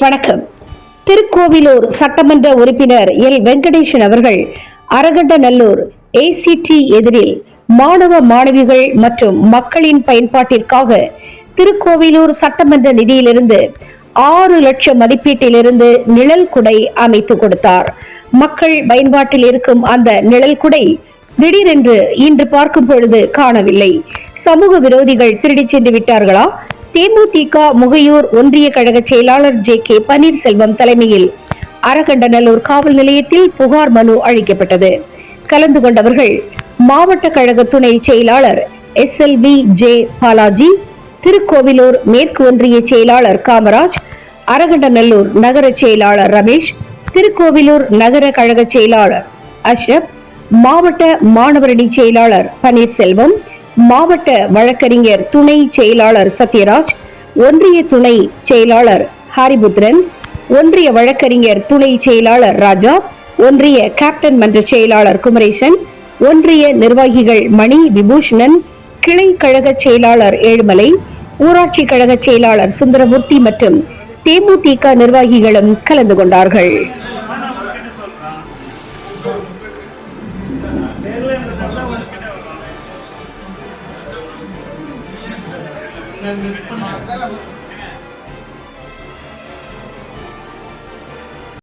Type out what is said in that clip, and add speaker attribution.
Speaker 1: வணக்கம். திருக்கோவிலூர் சட்டமன்ற உறுப்பினர் எல் வெங்கடேசன் அவர்கள் அரகண்டநல்லூர் ACT எதிரில் மாணவ மாணவிகள் மற்றும் மக்களின் பயன்பாட்டிற்காக திருக்கோவிலூர் சட்டமன்ற நிதியிலிருந்து 6 லட்சம் மதிப்பீட்டிலிருந்து நிழல் குடை அமைத்து கொடுத்தார். மக்கள் பயன்பாட்டில் இருக்கும் அந்த நிழல் குடை திடீரென்று இன்று பார்க்கும் பொழுது காணவில்லை. சமூக விரோதிகள் திருடி சென்று விட்டார்களா? தேமுதிக முகையூர் ஒன்றிய கழக செயலாளர் JK பன்னீர்செல்வம் தலைமையில் அரகண்டநல்லூர் காவல் நிலையத்தில் புகார் மனு அளிக்கப்பட்டது. கலந்து கொண்டவர்கள் மாவட்ட கழக துணை செயலாளர் SLV J பாலாஜி, திருக்கோவிலூர் மேற்கு ஒன்றிய செயலாளர் காமராஜ், அரகண்டநல்லூர் நகர செயலாளர் ரமேஷ், திருக்கோவிலூர் நகர கழக செயலாளர் அஷ்ரப், மாவட்ட மாணவரணி செயலாளர் பன்னீர்செல்வம், மாவட்ட வழக்கறிஞர் துணை செயலாளர் சத்யராஜ், ஒன்றிய துணை செயலாளர் ஹரிபுத்திரன், ஒன்றிய வழக்கறிஞர் துணை செயலாளர் ராஜா, ஒன்றிய கேப்டன் மன்ற செயலாளர் குமரேசன், ஒன்றிய நிர்வாகிகள் மணி விபூஷணன், கிளை கழக செயலாளர் ஏழுமலை, ஊராட்சி கழக செயலாளர் சுந்தரமூர்த்தி மற்றும் தேமுதிக நிர்வாகிகளும் கலந்து கொண்டார்கள்.
Speaker 2: Gracias.